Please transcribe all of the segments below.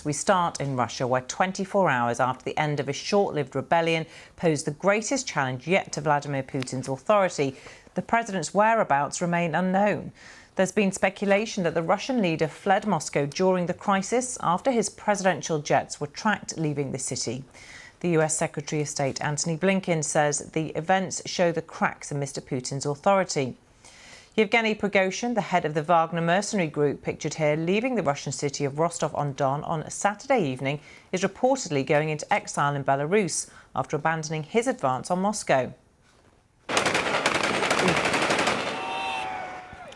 We start in Russia, where 24 hours after the end of a short-lived rebellion posed the greatest challenge yet to Vladimir Putin's authority, the president's whereabouts remain unknown. There's been speculation that the Russian leader fled Moscow during the crisis after his presidential jets were tracked leaving the city. The US Secretary of State Antony Blinken says the events show the cracks in Mr Putin's authority. Yevgeny Prigozhin, the head of the Wagner mercenary group pictured here leaving the Russian city of Rostov-on-Don on Saturday evening, is reportedly going into exile in Belarus after abandoning his advance on Moscow.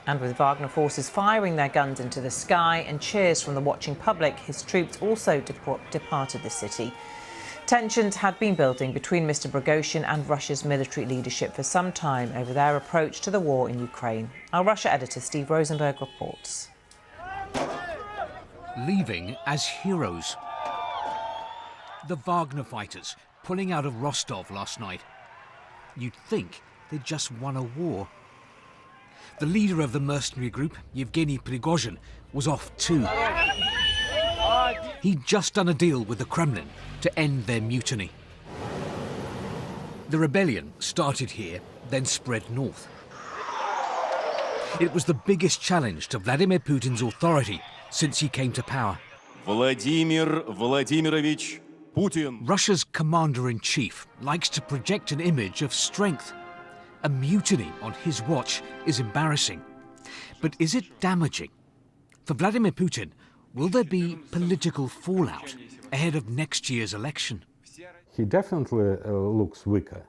And with Wagner forces firing their guns into the sky and cheers from the watching public, his troops also departed the city. Tensions had been building between Mr Prigozhin and Russia's military leadership for some time over their approach to the war in Ukraine. Our Russia editor Steve Rosenberg reports. Leaving as heroes. The Wagner fighters pulling out of Rostov last night. You'd think they'd just won a war. The leader of the mercenary group, Yevgeny Prigozhin, was off too. He'd just done a deal with the Kremlin to end their mutiny. The rebellion started here, then spread north. It was the biggest challenge to Vladimir Putin's authority since he came to power. Vladimir Vladimirovich Putin. Russia's commander-in-chief likes to project an image of strength. A mutiny on his watch is embarrassing. But is it damaging? For Vladimir Putin, will there be political fallout ahead of next year's election? He definitely looks weaker.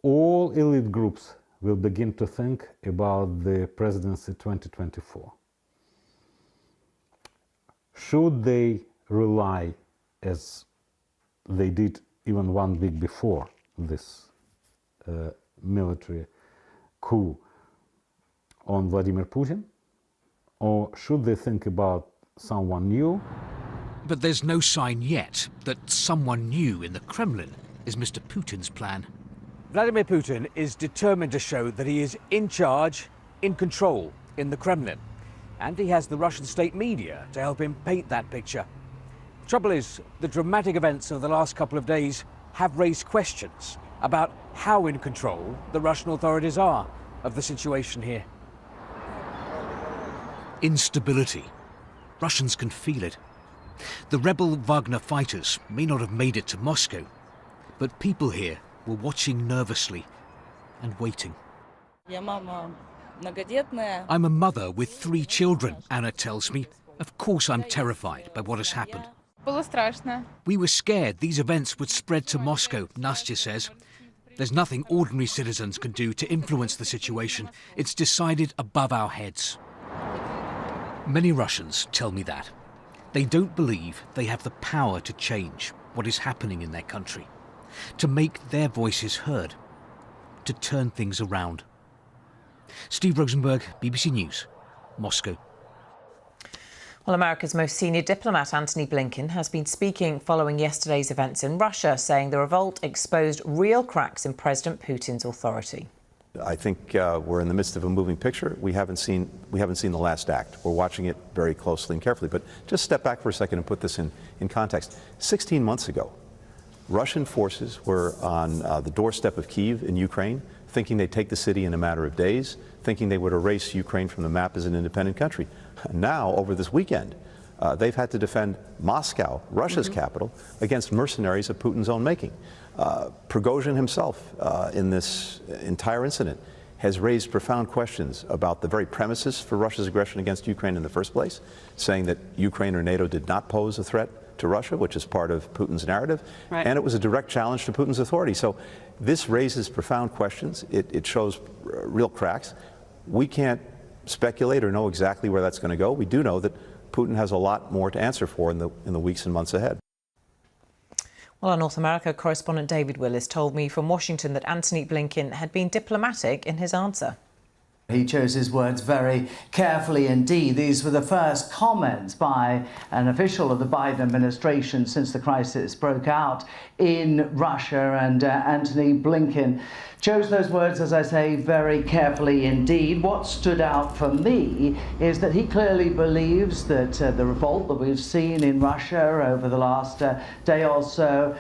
All elite groups will begin to think about the presidency 2024. Should they rely, as they did even 1 week before this military coup, on Vladimir Putin? Or should they think about someone new? But there's no sign yet that someone new in the Kremlin is Mr Putin's plan. Vladimir Putin is determined to show that he is in charge, in control in the Kremlin. And he has the Russian state media to help him paint that picture. Trouble is, the dramatic events of the last couple of days have raised questions about how in control the Russian authorities are of the situation here. Instability. Russians can feel it. The rebel Wagner fighters may not have made it to Moscow, but people here were watching nervously and waiting. I'm a mother with 3 children, Anna tells me. Of course I'm terrified by what has happened. We were scared these events would spread to Moscow, Nastya says. There's nothing ordinary citizens can do to influence the situation. It's decided above our heads. Many Russians tell me that. They don't believe they have the power to change what is happening in their country, to make their voices heard, to turn things around. Steve Rosenberg, BBC News, Moscow. Well, America's most senior diplomat, Antony Blinken, has been speaking following yesterday's events in Russia, saying the revolt exposed real cracks in President Putin's authority. I think we're in the midst of a moving picture. We haven't seen the last act. We're watching it very closely and carefully. But just step back for a second and put this in context. 16 months ago, Russian forces were on the doorstep of Kyiv in Ukraine, thinking they'd take the city in a matter of days, thinking they would erase Ukraine from the map as an independent country. Now, over this weekend, they've had to defend Moscow, Russia's capital, against mercenaries of Putin's own making. Prigozhin himself, in this entire incident, has raised profound questions about the very premises for Russia's aggression against Ukraine in the first place, saying that Ukraine or NATO did not pose a threat to Russia, which is part of Putin's narrative, right. And it was a direct challenge to Putin's authority. So this raises profound questions. It shows real cracks. We can't speculate or know exactly where that's going to go. We do know that Putin has a lot more to answer for in the weeks and months ahead. Well, our North America correspondent David Willis told me from Washington that Antony Blinken had been diplomatic in his answer. He chose his words very carefully indeed. These were the first comments by an official of the Biden administration since the crisis broke out in Russia, and Antony Blinken chose those words, as I say, very carefully indeed. What stood out for me is that he clearly believes that the revolt that we've seen in Russia over the last day or so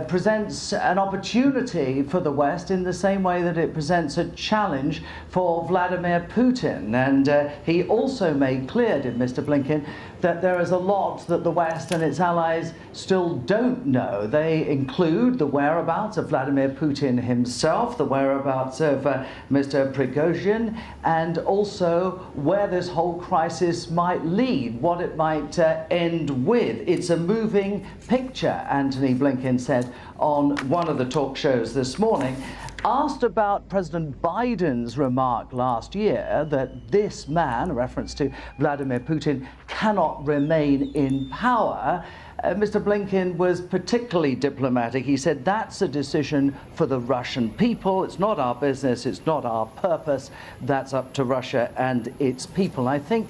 presents an opportunity for the West in the same way that it presents a challenge for Vladimir Putin. And he also made clear, did Mr. Blinken, that there is a lot that the West and its allies still don't know. They include the whereabouts of Vladimir Putin himself, the whereabouts of Mr. Prigozhin, and also where this whole crisis might lead, what it might end with. It's a moving picture, Antony Blinken said on one of the talk shows this morning. Asked about President Biden's remark last year that this man, a reference to Vladimir Putin, cannot remain in power, Mr. Blinken was particularly diplomatic. He said that's a decision for the Russian people. It's not our business. It's not our purpose. That's up to Russia and its people. I think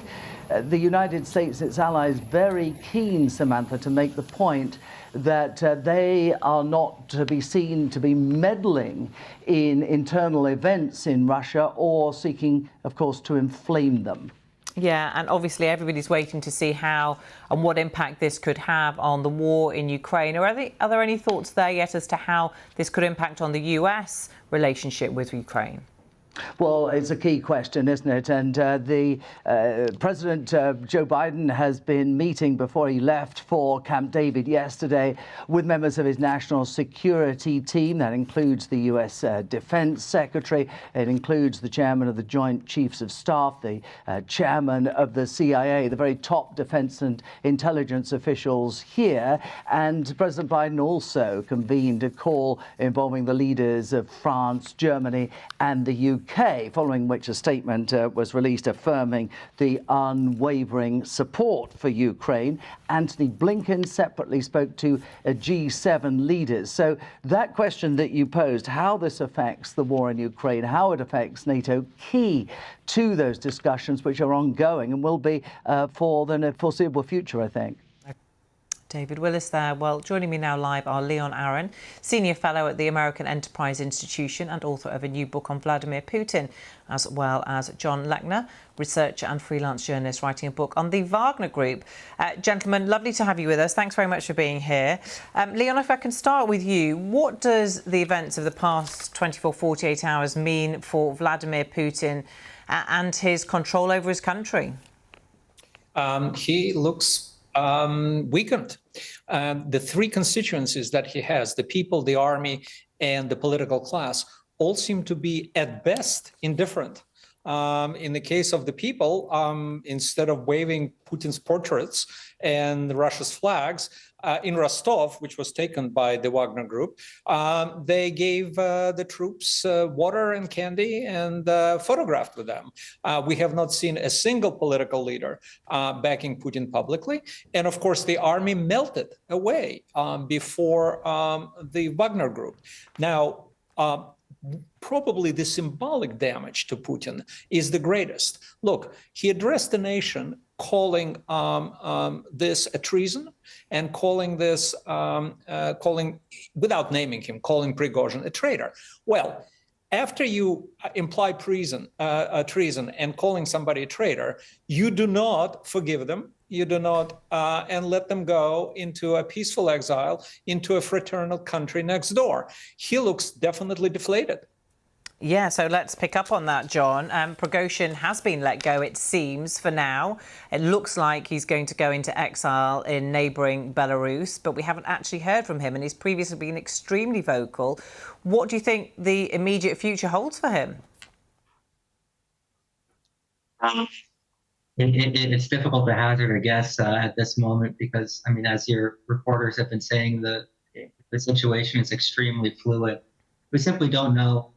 the United States, its allies, very keen, Samantha, to make the point that they are not to be seen to be meddling in internal events in Russia or seeking, of course, to inflame them. Yeah, and obviously everybody's waiting to see how and what impact this could have on the war in Ukraine. Are there any thoughts there yet as to how this could impact on the US relationship with Ukraine? Well, it's a key question, isn't it? And President Joe Biden has been meeting before he left for Camp David yesterday with members of his national security team. That includes the U.S. Defense Secretary. It includes the chairman of the Joint Chiefs of Staff, the chairman of the CIA, the very top defense and intelligence officials here. And President Biden also convened a call involving the leaders of France, Germany, and the UK, following which a statement was released affirming the unwavering support for Ukraine. Antony Blinken separately spoke to G7 leaders. So that question that you posed, how this affects the war in Ukraine, how it affects NATO, key to those discussions which are ongoing and will be for the foreseeable future, I think. David Willis there. Well, joining me now live are Leon Aaron, Senior Fellow at the American Enterprise Institution and author of a new book on Vladimir Putin, as well as John Wagner, researcher and freelance journalist writing a book on the Wagner Group. Gentlemen, lovely to have you with us. Thanks very much for being here. Leon, if I can start with you, what does the events of the past 24, 48 hours mean for Vladimir Putin and his control over his country? He looks weakened. The three constituencies that he has, the people, the army, and the political class, all seem to be at best indifferent. In the case of the people, instead of waving Putin's portraits and Russia's flags in Rostov, which was taken by the Wagner Group, they gave the troops water and candy and photographed with them. We have not seen a single political leader backing Putin publicly. And of course, the army melted away before the Wagner Group. Now, probably the symbolic damage to Putin is the greatest. Look, he addressed the nation calling this a treason and calling this, without naming him, calling Prigozhin a traitor. Well, after you imply treason and calling somebody a traitor, you do not forgive them. You do not and let them go into a peaceful exile, into a fraternal country next door. He looks definitely deflated. Yeah, so let's pick up on that, John. Prigozhin has been let go, it seems, for now. It looks like he's going to go into exile in neighbouring Belarus, but we haven't actually heard from him, and he's previously been extremely vocal. What do you think the immediate future holds for him? It's difficult to hazard a guess at this moment because, I mean, as your reporters have been saying, the situation is extremely fluid. We simply don't know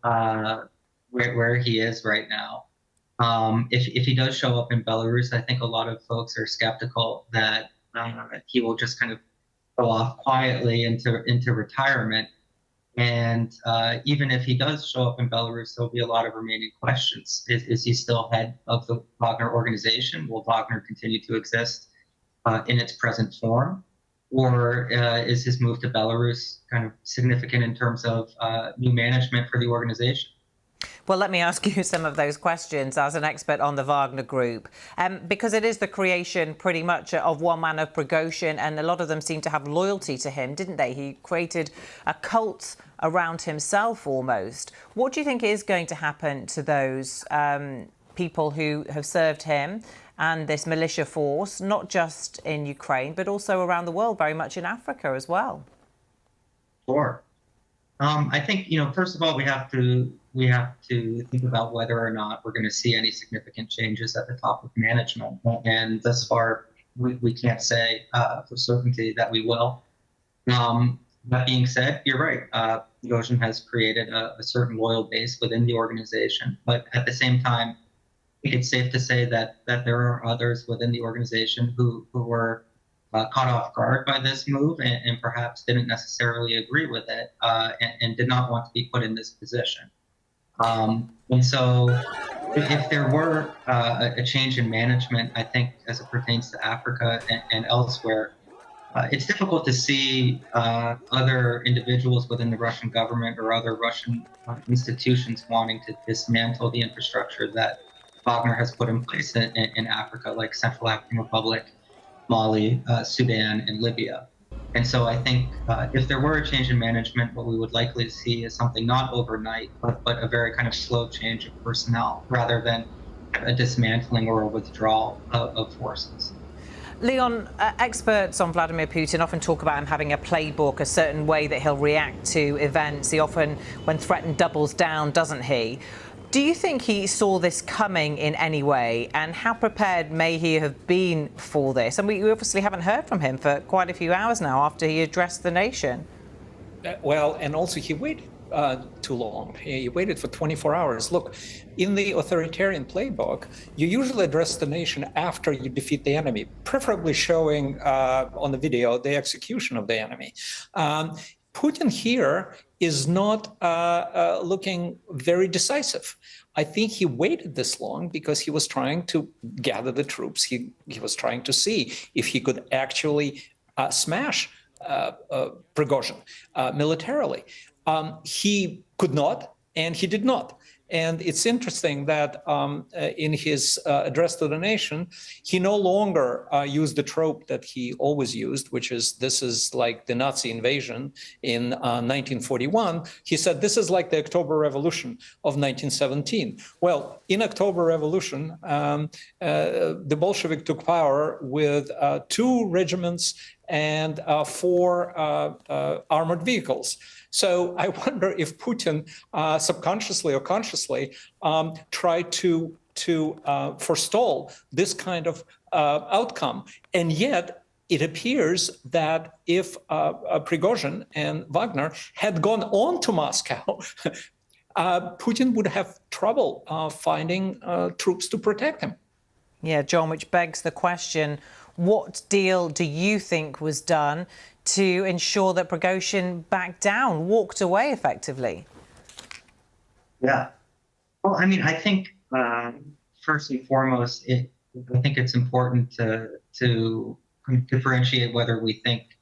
where he is right now. If he does show up in Belarus, I think a lot of folks are skeptical that he will just kind of go off quietly into retirement. And even if he does show up in Belarus, there'll be a lot of remaining questions. Is he still head of the Wagner organization? Will Wagner continue to exist in its present form? Or is his move to Belarus kind of significant in terms of new management for the organization? Well, let me ask you some of those questions as an expert on the Wagner Group, because it is the creation pretty much of one man of Prigozhin, and a lot of them seem to have loyalty to him, didn't they? He created a cult around himself almost. What do you think is going to happen to those people who have served him and this militia force, not just in Ukraine, but also around the world, very much in Africa as well? Sure. I think, first of all, we have to think about whether or not we're going to see any significant changes at the top of management. And thus far, we can't say for certainty that we will. That being said, you're right. Prigozhin has created a certain loyal base within the organization. But at the same time, I think it's safe to say that there are others within the organization who were caught off guard by this move and perhaps didn't necessarily agree with it and did not want to be put in this position. And so if there were a change in management, I think as it pertains to Africa and elsewhere, it's difficult to see other individuals within the Russian government or other Russian institutions wanting to dismantle the infrastructure that Wagner has put in place in Africa, like Central African Republic, Mali, Sudan, and Libya. And so I think if there were a change in management, what we would likely see is something not overnight, but a very kind of slow change of personnel rather than a dismantling or a withdrawal of forces. Leon, experts on Vladimir Putin often talk about him having a playbook, a certain way that he'll react to events. He often, when threatened, doubles down, doesn't he? Do you think he saw this coming in any way, and how prepared may he have been for this? And we obviously haven't heard from him for quite a few hours now after he addressed the nation. Well, and also he waited too long. He waited for 24 hours. Look, in the authoritarian playbook, you usually address the nation after you defeat the enemy, preferably showing on the video the execution of the enemy. Putin here is not looking very decisive. I think he waited this long because he was trying to gather the troops. He was trying to see if he could actually smash Prigozhin militarily. He could not, and he did not. And it's interesting that in his address to the nation, he no longer used the trope that he always used, which is this is like the Nazi invasion in 1941. He said this is like the October Revolution of 1917. Well, in October Revolution, the Bolshevik took power with 2 regiments and 4 armored vehicles. So I wonder if Putin subconsciously or consciously tried to forestall this kind of outcome. And yet it appears that if Prigozhin and Wagner had gone on to Moscow, Putin would have trouble finding troops to protect him. Yeah, John, which begs the question, what deal do you think was done to ensure that Prigozhin backed down, walked away effectively? Yeah. Well, I mean, I think first and foremost, I think it's important to differentiate whether we think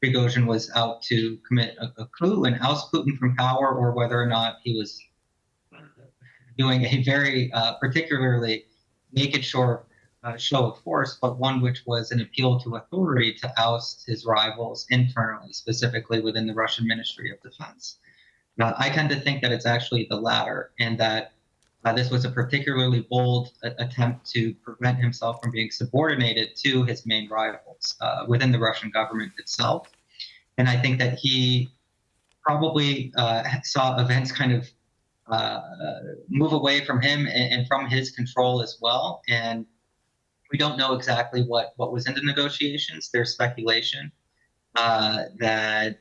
Prigozhin was out to commit a coup and oust Putin from power, or whether or not he was doing a very particularly naked show of force, but one which was an appeal to authority to oust his rivals internally, specifically within the Russian Ministry of Defense. I tend to think that it's actually the latter, and that this was a particularly bold attempt to prevent himself from being subordinated to his main rivals within the Russian government itself. And I think that he probably saw events kind of move away from him and from his control as well. And we don't know exactly what was in the negotiations. There's speculation that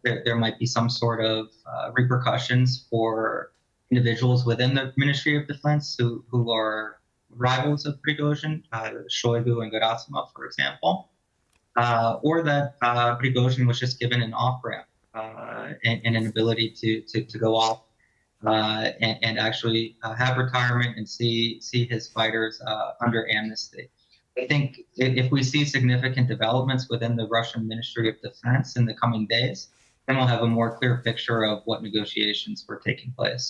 there might be some sort of repercussions for individuals within the Ministry of Defense who are rivals of Prigozhin, Shoigu and Gerasimov, for example, or that Prigozhin was just given an off-ramp and an ability to go off and actually have retirement and see his fighters under amnesty. I think if we see significant developments within the Russian Ministry of Defense in the coming days, then we'll have a more clear picture of what negotiations were taking place.